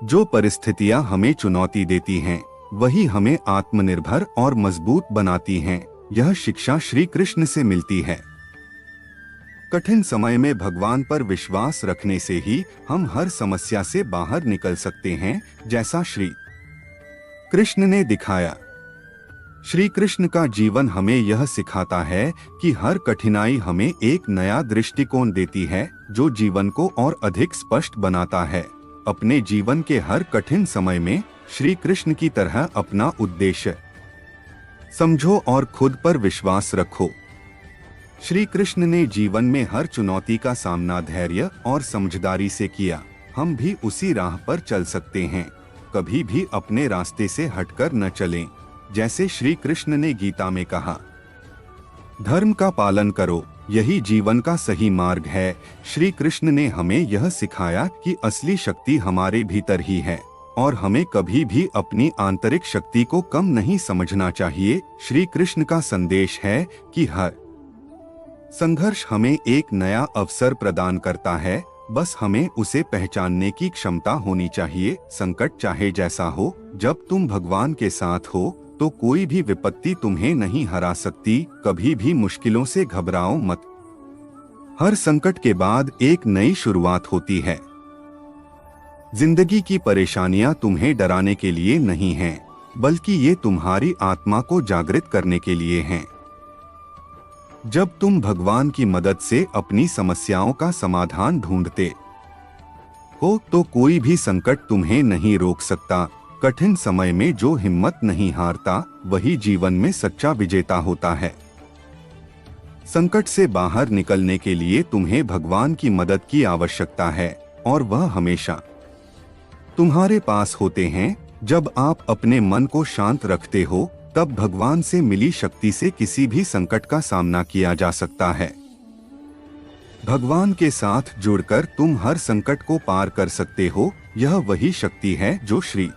जो परिस्थितियां हमें चुनौती देती हैं, वही हमें आत्मनिर्भर और मजबूत बनाती हैं। यह शिक्षा श्री कृष्ण से मिलती है। कठिन समय में भगवान पर विश्वास रखने से ही हम हर समस्या से बाहर निकल सकते हैं, जैसा श्री कृष्ण ने दिखाया। श्री कृष्ण का जीवन हमें यह सिखाता है कि हर कठिनाई हमें एक नया दृष्टिकोण देती है, जो जीवन को और अधिक स्पष्ट बनाता है। अपने जीवन के हर कठिन समय में श्री कृष्ण की तरह अपना उद्देश्य समझो और खुद पर विश्वास रखो। श्री कृष्ण ने जीवन में हर चुनौती का सामना धैर्य और समझदारी से किया। हम भी उसी राह पर चल सकते हैं। कभी भी अपने रास्ते से हटकर न चलें। जैसे श्री कृष्ण ने गीता में कहा, धर्म का पालन करो, यही जीवन का सही मार्ग है। श्री कृष्ण ने हमें यह सिखाया कि असली शक्ति हमारे भीतर ही है और हमें कभी भी अपनी आंतरिक शक्ति को कम नहीं समझना चाहिए। श्री कृष्ण का संदेश है कि हर संघर्ष हमें एक नया अवसर प्रदान करता है, बस हमें उसे पहचानने की क्षमता होनी चाहिए। संकट चाहे जैसा हो, जब तुम भगवान के साथ हो तो कोई भी विपत्ति तुम्हें नहीं हरा सकती। कभी भी मुश्किलों से घबराओ मत। हर संकट के बाद एक नई शुरुआत होती है। जिंदगी की परेशानियां तुम्हें डराने के लिए नहीं हैं, बल्कि ये तुम्हारी आत्मा को जागृत करने के लिए हैं। जब तुम भगवान की मदद से अपनी समस्याओं का समाधान ढूंढते हो तो कोई भी संकट तुम्हें नहीं रोक सकता। कठिन समय में जो हिम्मत नहीं हारता, वही जीवन में सच्चा विजेता होता है। संकट से बाहर निकलने के लिए तुम्हें भगवान की मदद की आवश्यकता है और वह हमेशा तुम्हारे पास होते हैं। जब आप अपने मन को शांत रखते हो, तब भगवान से मिली शक्ति से किसी भी संकट का सामना किया जा सकता है। भगवान के साथ जुड़कर तुम हर संकट को पार कर सकते हो। यह वही शक्ति है जो श्री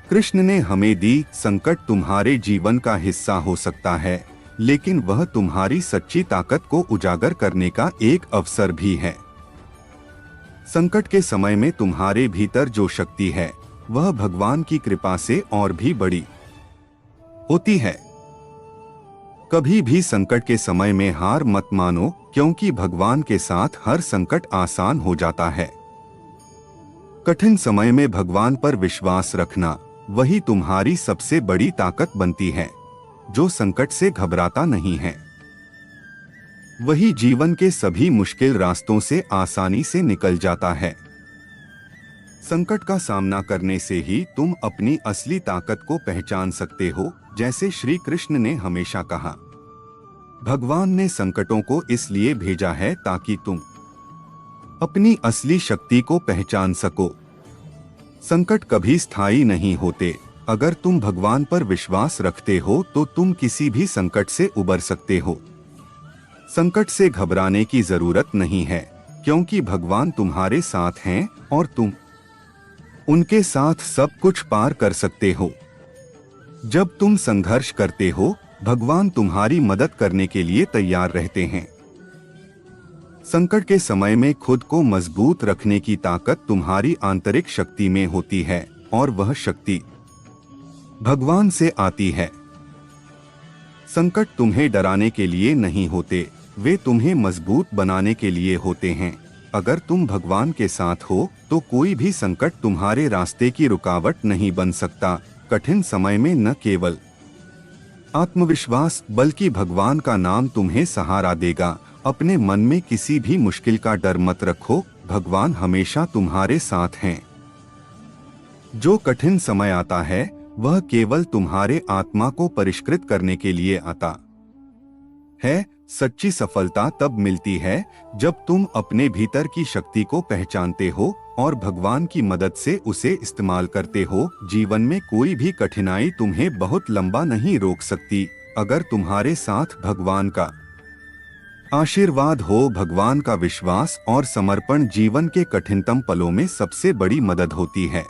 कृष्ण ने हमें दी। संकट तुम्हारे जीवन का हिस्सा हो सकता है, लेकिन वह तुम्हारी सच्ची ताकत को उजागर करने का एक अवसर भी है। संकट के समय में तुम्हारे भीतर जो शक्ति है, वह भगवान की कृपा से और भी बड़ी होती है। कभी भी संकट के समय में हार मत मानो, क्योंकि भगवान के साथ हर संकट आसान हो जाता है। कठिन समय में भगवान पर विश्वास रखना, वही तुम्हारी सबसे बड़ी ताकत बनती है। जो संकट से घबराता नहीं है, वही जीवन के सभी मुश्किल रास्तों से आसानी से निकल जाता है। संकट का सामना करने से ही तुम अपनी असली ताकत को पहचान सकते हो। जैसे श्री कृष्ण ने हमेशा कहा, भगवान ने संकटों को इसलिए भेजा है ताकि तुम अपनी असली शक्ति को पहचान सको। संकट कभी स्थायी नहीं होते। अगर तुम भगवान पर विश्वास रखते हो तो तुम किसी भी संकट से उबर सकते हो। संकट से घबराने की जरूरत नहीं है, क्योंकि भगवान तुम्हारे साथ हैं और तुम उनके साथ सब कुछ पार कर सकते हो। जब तुम संघर्ष करते हो, भगवान तुम्हारी मदद करने के लिए तैयार रहते हैं। संकट के समय में खुद को मजबूत रखने की ताकत तुम्हारी आंतरिक शक्ति में होती है और वह शक्ति भगवान से आती है। संकट तुम्हें डराने के लिए नहीं होते, वे तुम्हें मजबूत बनाने के लिए होते हैं। अगर तुम भगवान के साथ हो तो कोई भी संकट तुम्हारे रास्ते की रुकावट नहीं बन सकता। कठिन समय में न केवल आत्मविश्वास बल्कि भगवान का नाम तुम्हें सहारा देगा। अपने मन में किसी भी मुश्किल का डर मत रखो, भगवान हमेशा तुम्हारे साथ हैं। जो कठिन समय आता है, वह केवल तुम्हारे आत्मा को परिष्कृत करने के लिए आता है। सच्ची सफलता तब मिलती है जब तुम अपने भीतर की शक्ति को पहचानते हो और भगवान की मदद से उसे इस्तेमाल करते हो। जीवन में कोई भी कठिनाई तुम्हें बहुत लंबा नहीं रोक सकती, अगर तुम्हारे साथ भगवान का आशीर्वाद हो। भगवान का विश्वास और समर्पण जीवन के कठिनतम पलों में सबसे बड़ी मदद होती है।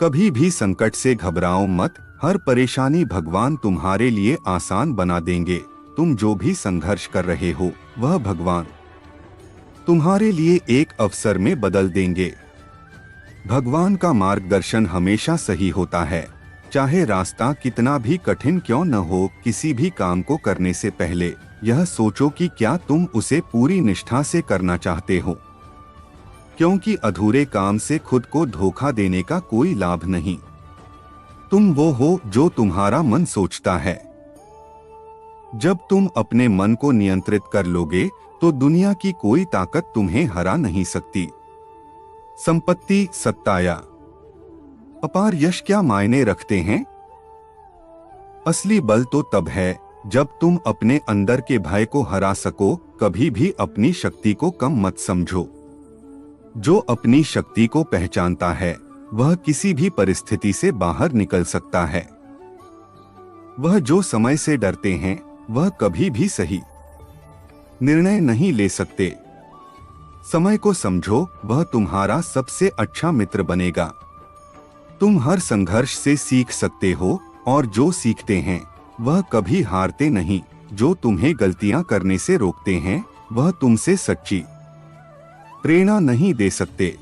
कभी भी संकट से घबराओ मत, हर परेशानी भगवान तुम्हारे लिए आसान बना देंगे। तुम जो भी संघर्ष कर रहे हो, वह भगवान तुम्हारे लिए एक अवसर में बदल देंगे। भगवान का मार्गदर्शन हमेशा सही होता है, चाहे रास्ता कितना भी कठिन क्यों न हो। किसी भी काम को करने से पहले यह सोचो कि क्या तुम उसे पूरी निष्ठा से करना चाहते हो, क्योंकि अधूरे काम से खुद को धोखा देने का कोई लाभ नहीं। तुम वो हो जो तुम्हारा मन सोचता है। जब तुम अपने मन को नियंत्रित कर लोगे तो दुनिया की कोई ताकत तुम्हें हरा नहीं सकती। संपत्ति, सत्ता या अपार यश क्या मायने रखते हैं? असली बल तो तब है जब तुम अपने अंदर के भय को हरा सको। कभी भी अपनी शक्ति को कम मत समझो। जो अपनी शक्ति को पहचानता है वह किसी भी परिस्थिति से बाहर निकल सकता है। वह जो समय से डरते हैं वह कभी भी सही निर्णय नहीं ले सकते। समय को समझो, वह तुम्हारा सबसे अच्छा मित्र बनेगा। तुम हर संघर्ष से सीख सकते हो और जो सीखते हैं वह कभी हारते नहीं। जो तुम्हें गलतियां करने से रोकते हैं वह तुमसे सच्ची प्रेरणा नहीं दे सकते।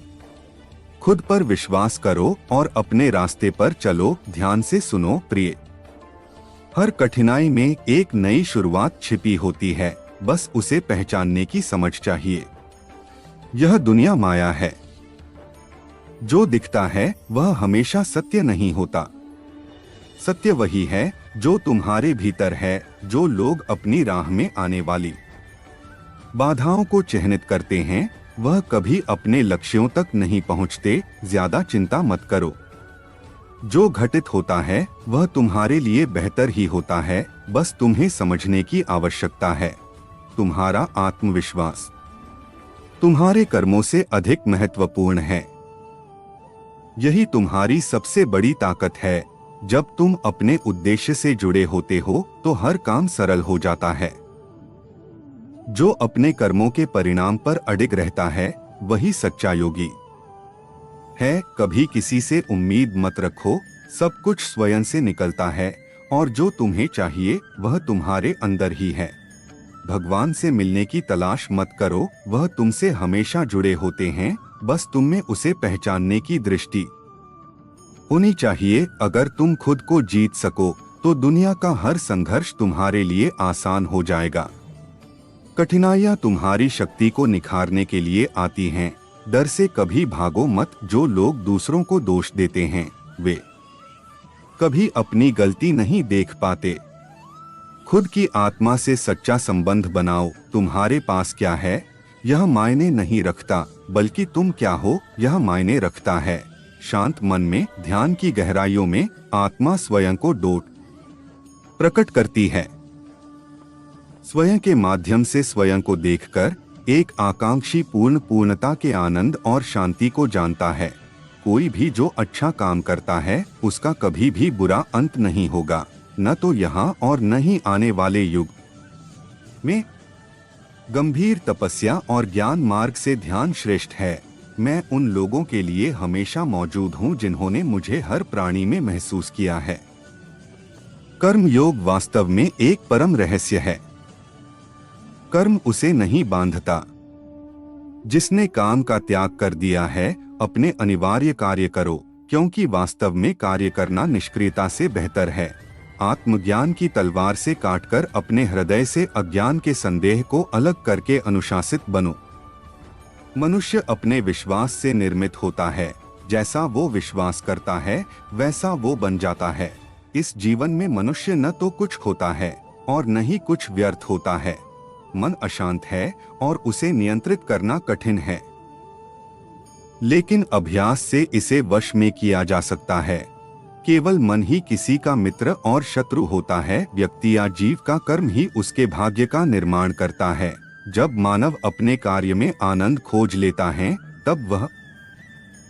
खुद पर विश्वास करो और अपने रास्ते पर चलो। ध्यान से सुनो प्रिय, हर कठिनाई में एक नई शुरुआत छिपी होती है, बस उसे पहचानने की समझ चाहिए। यह दुनिया माया है, जो दिखता है वह हमेशा सत्य नहीं होता। सत्य वही है जो तुम्हारे भीतर है। जो लोग अपनी राह में आने वाली बाधाओं को चिह्नित करते हैं वह कभी अपने लक्ष्यों तक नहीं पहुंचते। ज्यादा चिंता मत करो। जो घटित होता है वह तुम्हारे लिए बेहतर ही होता है, बस तुम्हें समझने की आवश्यकता है। तुम्हारा आत्मविश्वास तुम्हारे कर्मों से अधिक महत्वपूर्ण है। यही तुम्हारी सबसे बड़ी ताकत है। जब तुम अपने उद्देश्य से जुड़े होते हो तो हर काम सरल हो जाता है। जो अपने कर्मों के परिणाम पर अडिग रहता है वही सच्चा योगी है। कभी किसी से उम्मीद मत रखो, सब कुछ स्वयं से निकलता है और जो तुम्हें चाहिए वह तुम्हारे अंदर ही है। भगवान से मिलने की तलाश मत करो, वह तुमसे हमेशा जुड़े होते हैं, बस तुम में उसे पहचानने की दृष्टि होनी चाहिए। अगर तुम खुद को जीत सको तो दुनिया का हर संघर्ष तुम्हारे लिए आसान हो जाएगा। कठिनाइयां तुम्हारी शक्ति को निखारने के लिए आती हैं। डर से कभी भागो मत। जो लोग दूसरों को दोष देते हैं वे कभी अपनी गलती नहीं देख पाते। खुद की आत्मा से सच्चा संबंध बनाओ। तुम्हारे पास क्या है यह मायने नहीं रखता, बल्कि तुम क्या हो यह मायने रखता है। शांत मन में, ध्यान की गहराइयों में आत्मा स्वयं को डोट प्रकट करती है। स्वयं के माध्यम से स्वयं को देखकर एक आकांक्षी पूर्णता के आनंद और शांति को जानता है। कोई भी जो अच्छा काम करता है उसका कभी भी बुरा अंत नहीं होगा, न तो यहाँ और न ही आने वाले युग में। गंभीर तपस्या और ज्ञान मार्ग से ध्यान श्रेष्ठ है। मैं उन लोगों के लिए हमेशा मौजूद हूँ जिन्होंने मुझे हर प्राणी में महसूस किया है। कर्म योग वास्तव में एक परम रहस्य है। कर्म उसे नहीं बांधता। जिसने काम का त्याग कर दिया है अपने अनिवार्य कार्य करो, क्योंकि वास्तव में कार्य करना निष्क्रियता से बेहतर है। आत्मज्ञान की तलवार से काटकर अपने हृदय से अज्ञान के संदेह को अलग करके अनुशासित बनो। मनुष्य अपने विश्वास से निर्मित होता है। जैसा वो विश्वास करता है वैसा वो बन जाता है। इस जीवन में मनुष्य न तो कुछ होता है और न ही कुछ व्यर्थ होता है। मन अशांत है और उसे नियंत्रित करना कठिन है, लेकिन अभ्यास से इसे वश में किया जा सकता है। केवल मन ही किसी का मित्र और शत्रु होता है। व्यक्ति या जीव का कर्म ही उसके भाग्य का निर्माण करता है। जब मानव अपने कार्य में आनंद खोज लेता है तब वह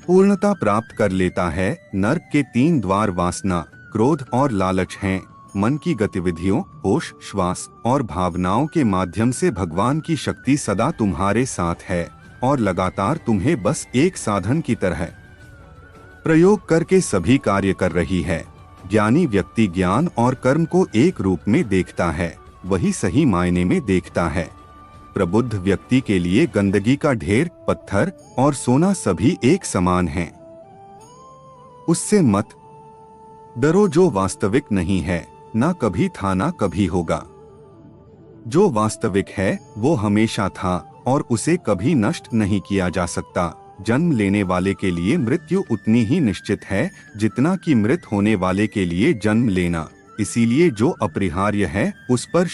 पूर्णता प्राप्त कर लेता है। नर्क के 3 द्वार वासना, क्रोध और लालच हैं। मन की गतिविधियों, होश, श्वास और भावनाओं के माध्यम से भगवान की शक्ति सदा तुम्हारे साथ है और लगातार तुम्हें बस एक साधन की तरह प्रयोग करके सभी कार्य कर रही है। ज्ञानी व्यक्ति ज्ञान और कर्म को एक रूप में देखता है, वही सही मायने में देखता है। प्रबुद्ध व्यक्ति के लिए गंदगी का ढेर, पत्थर और सोना सभी एक समान हैं। उससे मत डरो जो वास्तविक नहीं है, ना कभी था ना कभी होगा। जो वास्तविक है वो हमेशा था और उसे कभी नष्ट नहीं किया जा सकता। जन्म लेने वाले के लिए मृत्यु उतनी ही निश्चित है जितना कि मृत होने वाले के लिए जन्म लेना। इसीलिए जो अपरिहार्य है उस पर